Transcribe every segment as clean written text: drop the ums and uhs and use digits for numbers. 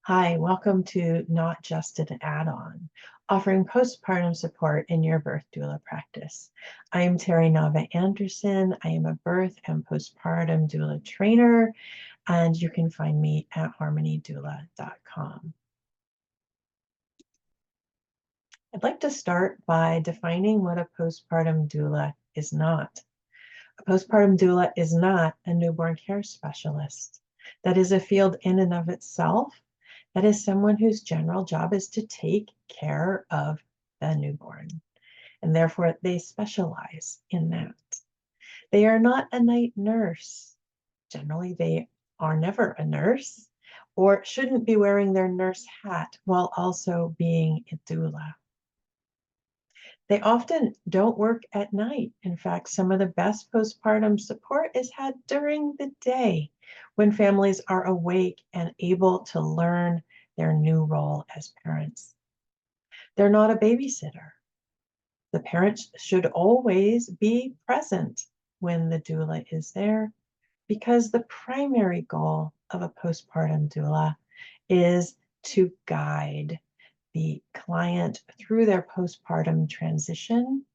Hi, welcome to Not Just an Add-on, offering postpartum support in your birth doula practice. I'm Terry Nava Anderson. I am a birth and postpartum doula trainer, and you can find me at harmonydoula.com. I'd like to start by defining what a postpartum doula is not. A postpartum doula is not a newborn care specialist. That is a field in and of itself. That is someone whose general job is to take care of the newborn, and therefore they specialize in that. They are not a night nurse. Generally, they are never a nurse or shouldn't be wearing their nurse hat while also being a doula. They often don't work at night. In fact, some of the best postpartum support is had during the day when families are awake and able to learn their new role as parents. They're not a babysitter. The parents should always be present when the doula is there because the primary goal of a postpartum doula is to guide the client through their postpartum transition,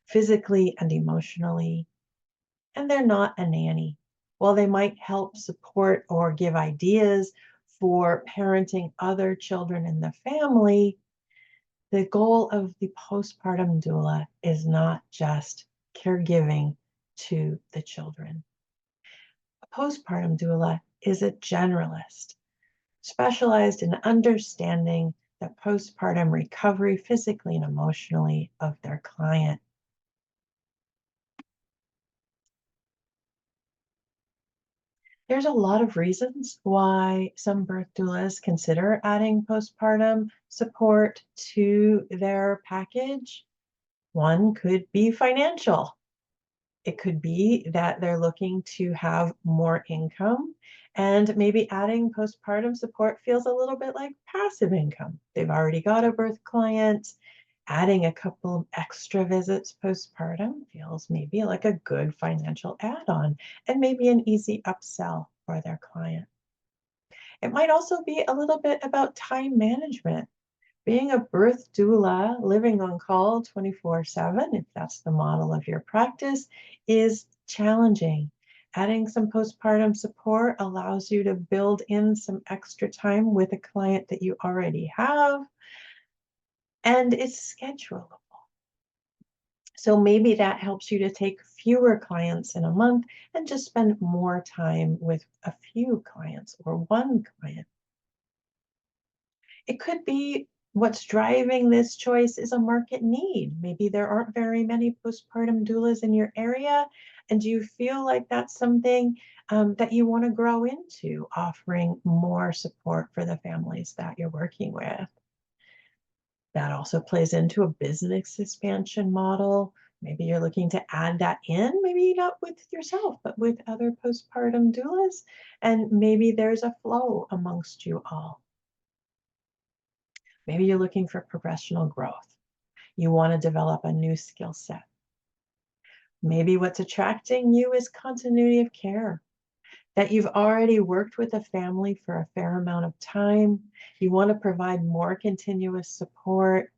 physically and emotionally, and they're not a nanny. While they might help support or give ideas for parenting other children in the family, the goal of the postpartum doula is not just caregiving to the children. A postpartum doula is a generalist, specialized in understanding the postpartum recovery physically and emotionally of their client. There's a lot of reasons why some birth doulas consider adding postpartum support to their package. One could be financial. It could be that they're looking to have more income, and maybe adding postpartum support feels a little bit like passive income. They've already got a birth client. Adding a couple of extra visits postpartum feels maybe like a good financial add-on and maybe an easy upsell for their client. It might also be a little bit about time management. Being a birth doula, living on call 24/7, if that's the model of your practice, is challenging. Adding some postpartum support allows you to build in some extra time with a client that you already have, and it's schedulable. So maybe that helps you to take fewer clients in a month and just spend more time with a few clients or one client. It could be what's driving this choice is a market need. Maybe there aren't very many postpartum doulas in your area, and you feel like that's something that you want to grow into, offering more support for the families that you're working with. That also plays into a business expansion model. Maybe you're looking to add that in, maybe not with yourself, but with other postpartum doulas, and maybe there's a flow amongst you all. Maybe you're looking for professional growth. You want to develop a new skill set. Maybe what's attracting you is continuity of care, that you've already worked with a family for a fair amount of time. You want to provide more continuous support,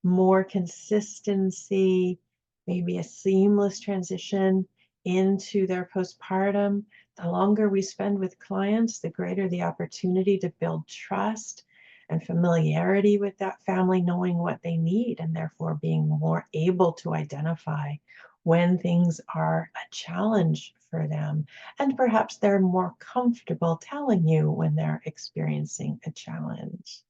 more consistency, maybe a seamless transition into their postpartum. The longer we spend with clients, the greater the opportunity to build trust and familiarity with that family, knowing what they need, and therefore being more able to identify when things are a challenge for them. And perhaps they're more comfortable telling you when they're experiencing a challenge.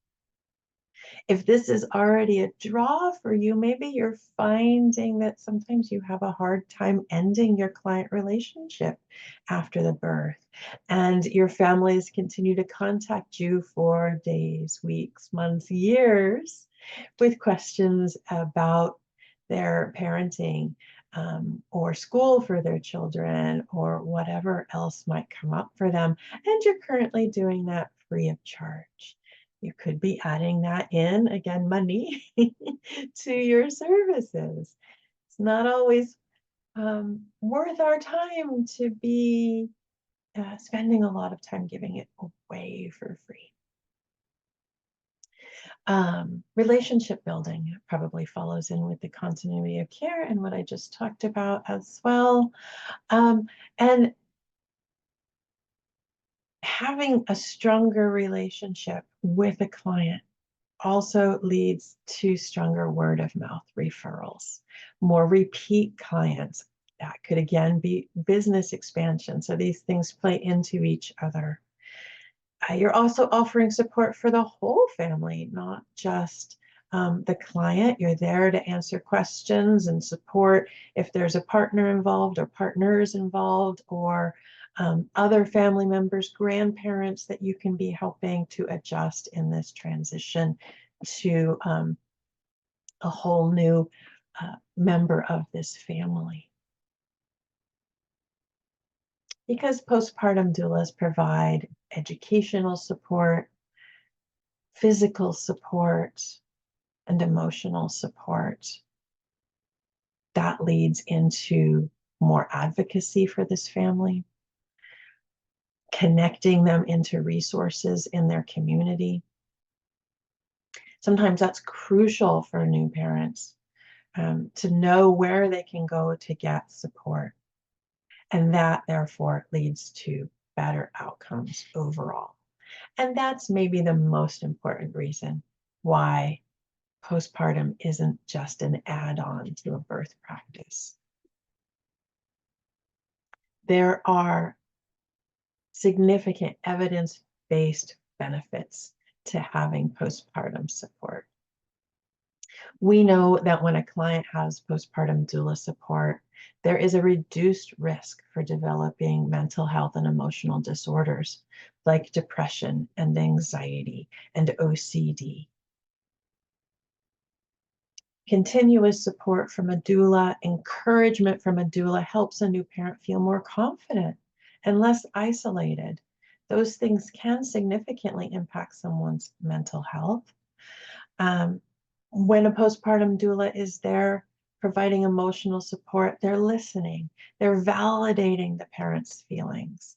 If this is already a draw for you, maybe you're finding that sometimes you have a hard time ending your client relationship after the birth, and your families continue to contact you for days, weeks, months, years with questions about their parenting, or school for their children, or whatever else might come up for them. And you're currently doing that free of charge. You could be adding that in, again, money, to your services. It's not always worth our time to be spending a lot of time giving it away for free. Relationship building probably follows in with the continuity of care and what I just talked about as well. And having a stronger relationship with a client also leads to stronger word of mouth referrals, more repeat clients. That could again be business expansion. So these things play into each other. You're also offering support for the whole family, not just the client. You're there to answer questions and support if there's a partner involved or partners involved or other family members, grandparents that you can be helping to adjust in this transition to a whole new member of this family. Because postpartum doulas provide educational support, physical support, and emotional support, that leads into more advocacy for this family, connecting them into resources in their community. Sometimes that's crucial for new parents to know where they can go to get support. And that therefore leads to better outcomes overall. And that's maybe the most important reason why postpartum isn't just an add-on to a birth practice. There are significant evidence-based benefits to having postpartum support. We know that when a client has postpartum doula support, there is a reduced risk for developing mental health and emotional disorders like depression and anxiety and OCD. Continuous support from a doula, encouragement from a doula helps a new parent feel more confident and less isolated. Those things can significantly impact someone's mental health. When a postpartum doula is there providing emotional support, they're listening, they're validating the parent's feelings.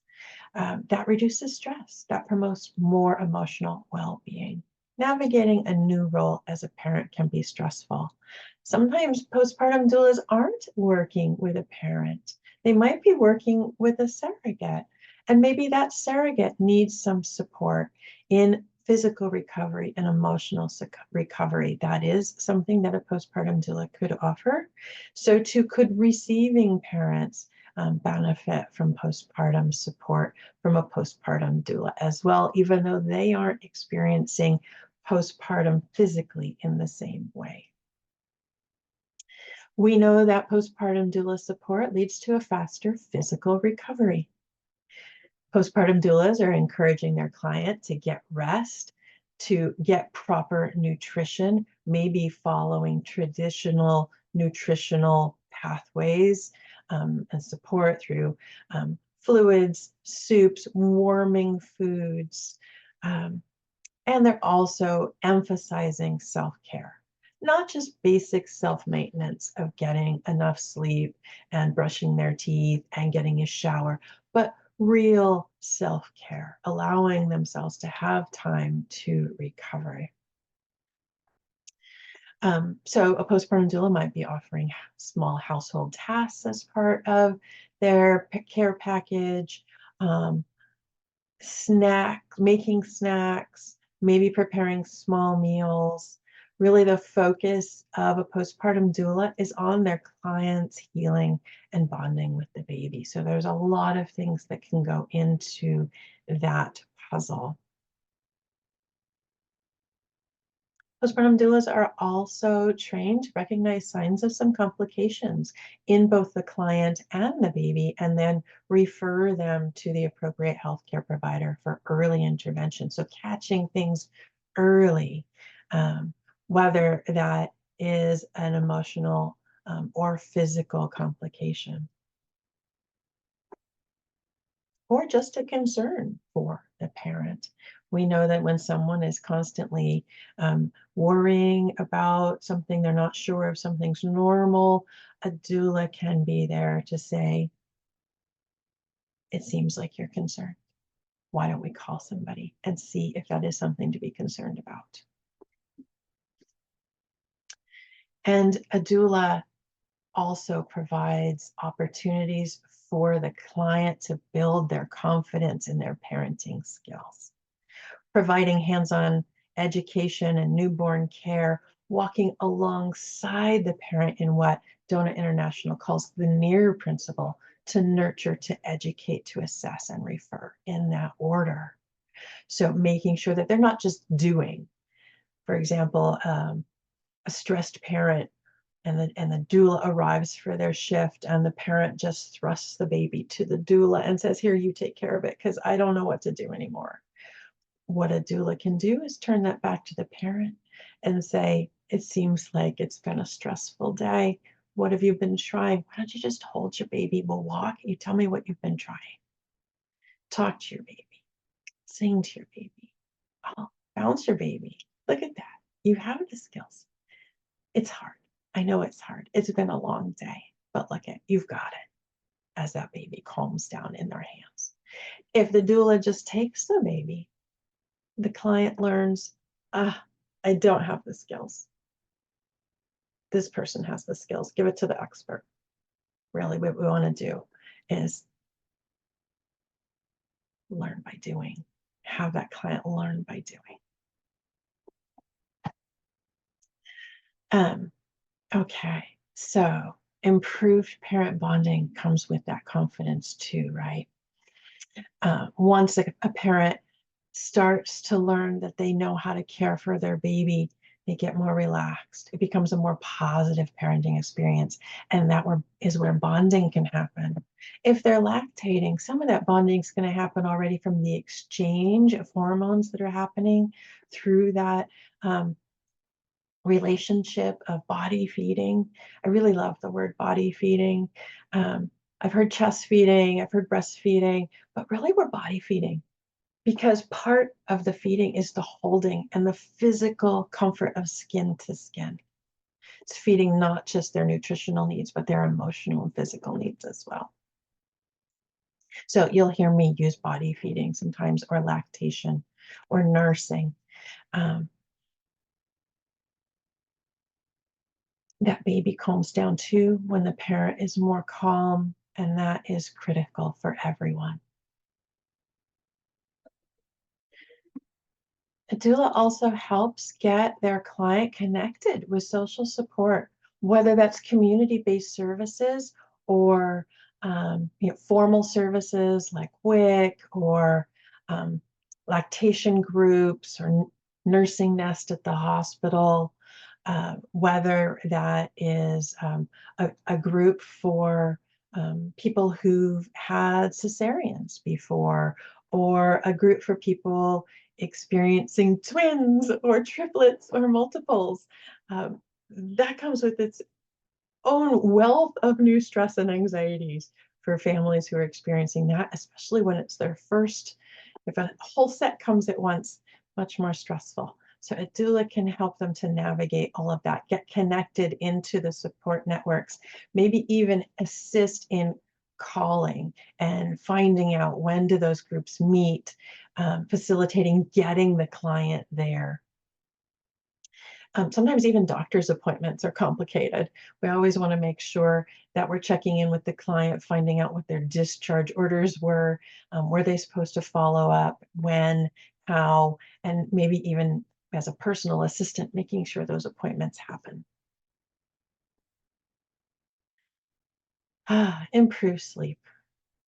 That reduces stress, that promotes more emotional well-being. Navigating a new role as a parent can be stressful. Sometimes postpartum doulas aren't working with a parent. They might be working with a surrogate, and maybe that surrogate needs some support in physical recovery and emotional recovery. That is something that a postpartum doula could offer. So too could receiving parents benefit from postpartum support from a postpartum doula as well, even though they aren't experiencing postpartum physically in the same way. We know that postpartum doula support leads to a faster physical recovery. Postpartum doulas are encouraging their client to get rest, to get proper nutrition, maybe following traditional nutritional pathways and support through fluids, soups, warming foods. And they're also emphasizing self-care, not just basic self-maintenance of getting enough sleep and brushing their teeth and getting a shower, but real self-care, allowing themselves to have time to recover. So a postpartum doula might be offering small household tasks as part of their care package, making snacks, maybe preparing small meals. Really, the focus of a postpartum doula is on their client's healing and bonding with the baby. So there's a lot of things that can go into that puzzle. Postpartum doulas are also trained to recognize signs of some complications in both the client and the baby, and then refer them to the appropriate healthcare provider for early intervention. So catching things early, whether that is an emotional or physical complication, or just a concern for the parent. We know that when someone is constantly worrying about something, they're not sure if something's normal, a doula can be there to say, it seems like you're concerned. Why don't we call somebody and see if that is something to be concerned about? And a doula also provides opportunities for the client to build their confidence in their parenting skills, providing hands-on education and newborn care, walking alongside the parent in what Dona International calls the NEAR principle: to nurture, to educate, to assess, and refer, in that order. So making sure that they're not just doing. For example, a stressed parent and the doula arrives for their shift, and the parent just thrusts the baby to the doula and says, "Here, you take care of it because I don't know what to do anymore." What a doula can do is turn that back to the parent and say, "It seems like it's been a stressful day. What have you been trying? Why don't you just hold your baby? We'll walk. You tell me what you've been trying. Talk to your baby. Sing to your baby. Oh, bounce your baby. Look at that. You have the skills. It's hard. I know it's hard. It's been a long day, but look at, you've got it," as that baby calms down in their hands. If the doula just takes the baby, the client learns, I don't have the skills. This person has the skills. Give it to the expert. Really, what we want to do is learn by doing, have that client learn by doing. Okay, so improved parent bonding comes with that confidence too, right? Once a parent starts to learn that they know how to care for their baby, they get more relaxed. It becomes a more positive parenting experience, and that is where bonding can happen. If they're lactating, some of that bonding is going to happen already from the exchange of hormones that are happening through that relationship of body feeding. I really love the word body feeding. I've heard chest feeding, I've heard breastfeeding, but really we're body feeding, because part of the feeding is the holding and the physical comfort of skin to skin. It's feeding not just their nutritional needs, but their emotional and physical needs as well. So you'll hear me use body feeding sometimes, or lactation, or nursing. That baby calms down too when the parent is more calm, and that is critical for everyone. A doula also helps get their client connected with social support, whether that's community-based services or formal services like WIC, or lactation groups, or nursing nest at the hospital, whether that is a group for people who've had cesareans before, or a group for people experiencing twins or triplets or multiples. That comes with its own wealth of new stress and anxieties for families who are experiencing that, especially when it's their first. If a whole set comes at once, much more stressful. So a doula can help them to navigate all of that, get connected into the support networks, maybe even assist in calling and finding out when do those groups meet, facilitating getting the client there. Sometimes even doctor's appointments are complicated. We always want to make sure that we're checking in with the client, finding out what their discharge orders were they supposed to follow up, when, how, and maybe even as a personal assistant, making sure those appointments happen. Improve sleep.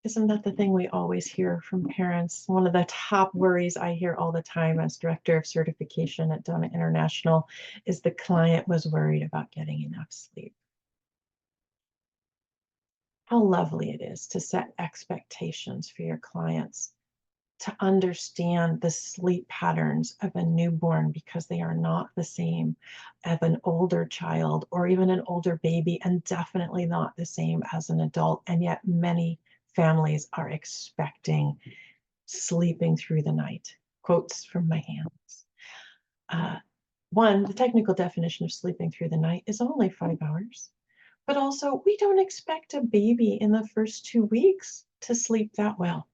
Isn't that the thing we always hear from parents? One of the top worries I hear all the time as director of certification at Dona International is the client was worried about getting enough sleep. How lovely it is to set expectations for your clients, to understand the sleep patterns of a newborn, because they are not the same as an older child or even an older baby, and definitely not the same as an adult. And yet many families are expecting sleeping through the night. Quotes from my hands. One, the technical definition of sleeping through the night is only 5 hours. But also, we don't expect a baby in the first 2 weeks to sleep that well.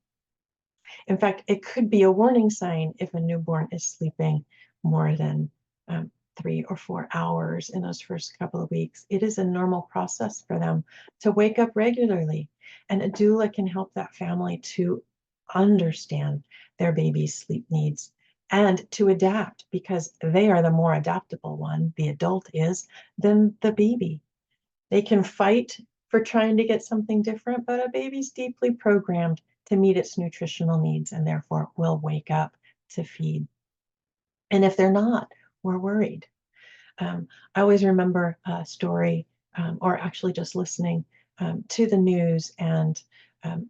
In fact, it could be a warning sign if a newborn is sleeping more than 3 or 4 hours in those first couple of weeks. It is a normal process for them to wake up regularly. And a doula can help that family to understand their baby's sleep needs and to adapt, because they are the more adaptable one, the adult is, than the baby. They can fight for trying to get something different, but a baby's deeply programmed to meet its nutritional needs and therefore will wake up to feed. And if they're not, we're worried. I always remember a story, or actually just listening to the news, and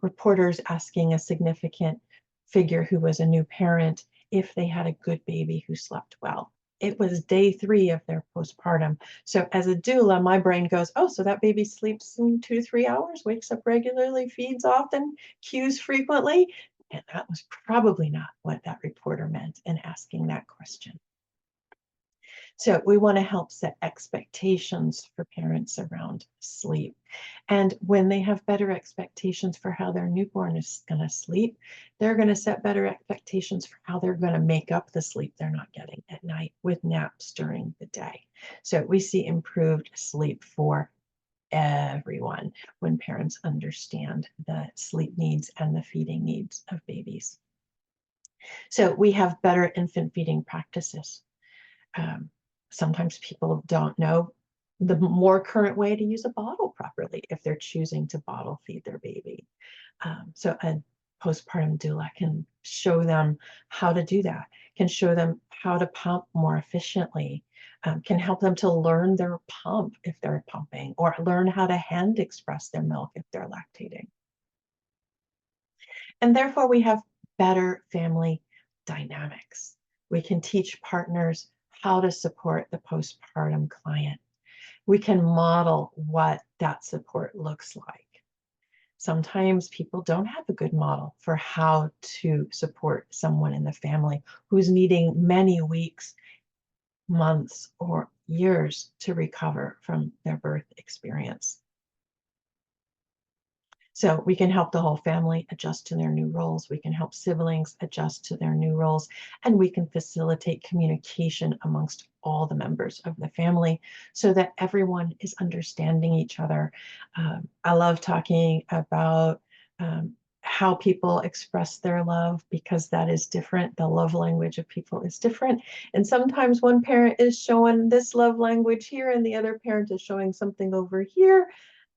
reporters asking a significant figure who was a new parent if they had a good baby who slept well. It was day 3 of their postpartum. So as a doula, my brain goes, oh, so that baby sleeps in 2 to 3 hours, wakes up regularly, feeds often, cues frequently. And that was probably not what that reporter meant in asking that question. So we want to help set expectations for parents around sleep. And when they have better expectations for how their newborn is going to sleep, they're going to set better expectations for how they're going to make up the sleep they're not getting at night with naps during the day. So we see improved sleep for everyone when parents understand the sleep needs and the feeding needs of babies. So we have better infant feeding practices. Um, Sometimes people don't know the more current way to use a bottle properly if they're choosing to bottle feed their baby. So a postpartum doula can show them how to do that, can show them how to pump more efficiently, can help them to learn their pump if they're pumping, or learn how to hand express their milk if they're lactating. And therefore, we have better family dynamics. We can teach partners how to support the postpartum client. We can model what that support looks like. Sometimes people don't have a good model for how to support someone in the family who's needing many weeks, months, or years to recover from their birth experience. So we can help the whole family adjust to their new roles. We can help siblings adjust to their new roles, and we can facilitate communication amongst all the members of the family so that everyone is understanding each other. I love talking about how people express their love, because that is different. The love language of people is different. And sometimes one parent is showing this love language here and the other parent is showing something over here,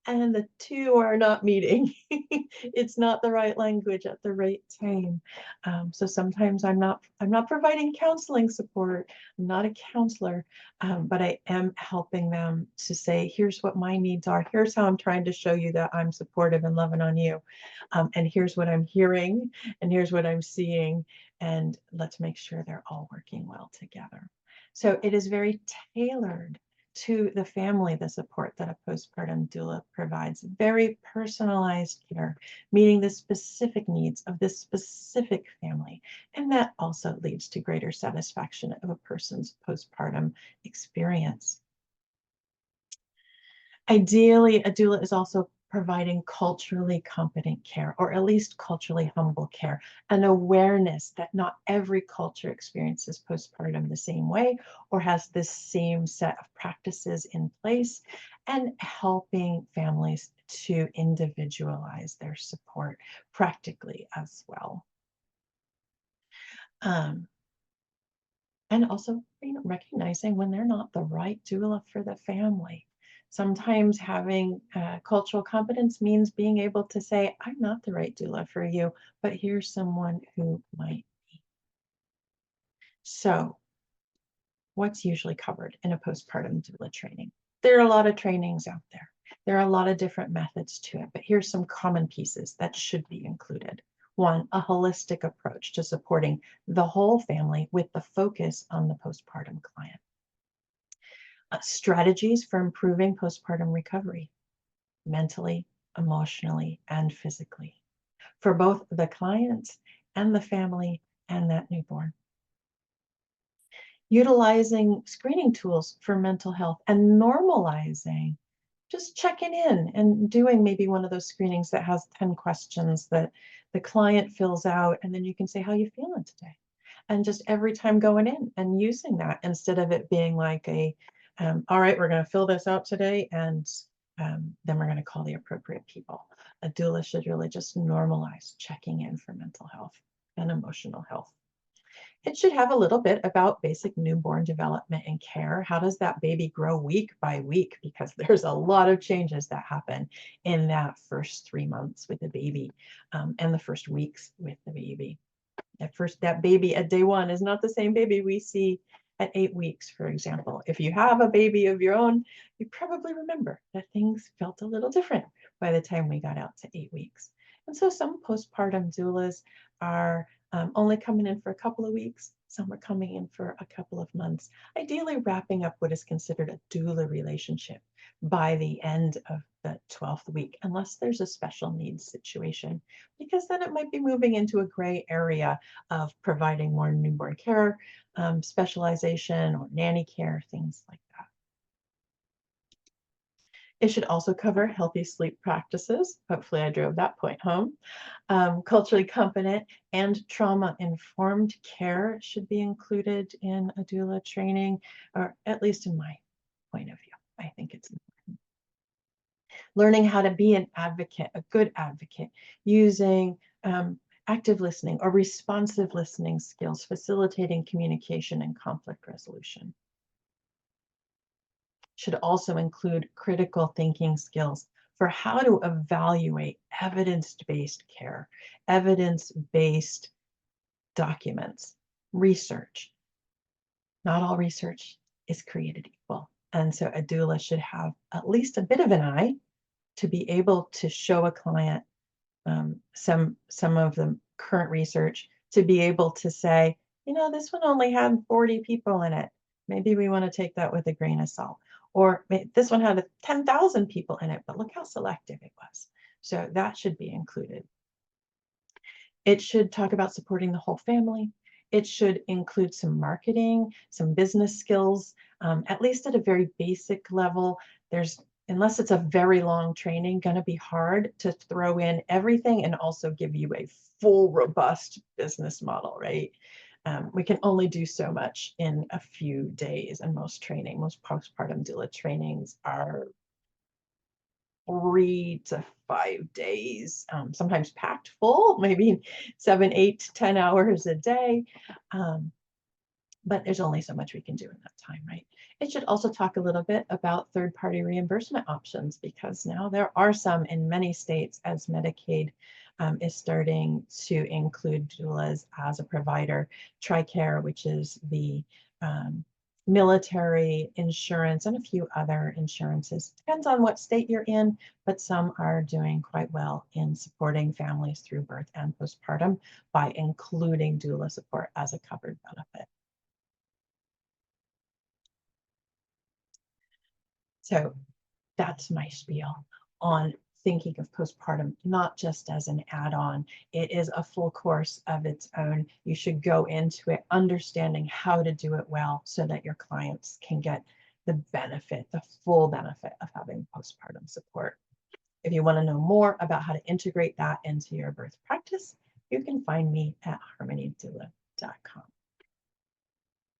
and the two are not meeting. It's not the right language at the right time. So sometimes I'm not providing counseling support. I'm not a counselor, but I am helping them to say, here's what my needs are. Here's how I'm trying to show you that I'm supportive and loving on you. And here's what I'm hearing, and here's what I'm seeing. And let's make sure they're all working well together. So it is very tailored to the family, the support that a postpartum doula provides. Very personalized care, meeting the specific needs of this specific family. And that also leads to greater satisfaction of a person's postpartum experience. Ideally, a doula is also providing culturally competent care, or at least culturally humble care, an awareness that not every culture experiences postpartum the same way or has the same set of practices in place, and helping families to individualize their support practically as well. Um, And also, recognizing when they're not the right doula for the family. Sometimes having cultural competence means being able to say, I'm not the right doula for you, but here's someone who might be. So what's usually covered in a postpartum doula training? There are a lot of trainings out there. There are a lot of different methods to it, but here's some common pieces that should be included. One, a holistic approach to supporting the whole family with the focus on the postpartum client. Strategies for improving postpartum recovery, mentally, emotionally, and physically, for both the client and the family and that newborn. Utilizing screening tools for mental health and normalizing, just checking in and doing maybe one of those screenings that has 10 questions that the client fills out, and then you can say, how you feeling today? and just every time going in and using that instead of it being like all right, we're going to fill this out today, and then we're going to call the appropriate people. A doula should really just normalize checking in for mental health and emotional health. It should have a little bit about basic newborn development and care. How does that baby grow week by week? Because there's a lot of changes that happen in that first 3 months with the baby, and the first weeks with the baby. At first, that baby at day one is not the same baby we see at 8 weeks, for example. If you have a baby of your own, you probably remember that things felt a little different by the time we got out to 8 weeks. And so some postpartum doulas are only coming in for a couple of weeks. Some are coming in for a couple of months, ideally wrapping up what is considered a doula relationship by the end of the 12th week, unless there's a special needs situation, because then it might be moving into a gray area of providing more newborn care, specialization, or nanny care, things like that. It should also cover healthy sleep practices. Hopefully I drove that point home. Culturally competent and trauma-informed care should be included in a doula training, or at least in my point of view. I think it's important. Learning how to be an advocate, a good advocate, using active listening or responsive listening skills, facilitating communication and conflict resolution. Should also include critical thinking skills for how to evaluate evidence-based care, evidence-based documents, research. Not all research is created equal. And so a doula should have at least a bit of an eye to be able to show a client some of the current research, to be able to say, this one only had 40 people in it. Maybe we want to take that with a grain of salt. Or this one had 10,000 people in it, but look how selective it was. So that should be included. It should talk about supporting the whole family. It should include some marketing, some business skills, at least at a very basic level. Unless it's a very long training, going to be hard to throw in everything and also give you a full, robust business model, right? We can only do so much in a few days, and most postpartum doula trainings are 3 to 5 days, sometimes packed full, maybe 7, 8, 10 hours a day. But there's only so much we can do in that time, right? It should also talk a little bit about third-party reimbursement options, because now there are some in many states, as Medicaid is starting to include doulas as a provider. TRICARE, which is the military insurance, and a few other insurances. Depends on what state you're in, but some are doing quite well in supporting families through birth and postpartum by including doula support as a covered benefit. So that's my spiel on thinking of postpartum, not just as an add-on. It is a full course of its own. You should go into it understanding how to do it well so that your clients can get the benefit, the full benefit of having postpartum support. If you want to know more about how to integrate that into your birth practice, you can find me at harmonydoula.com.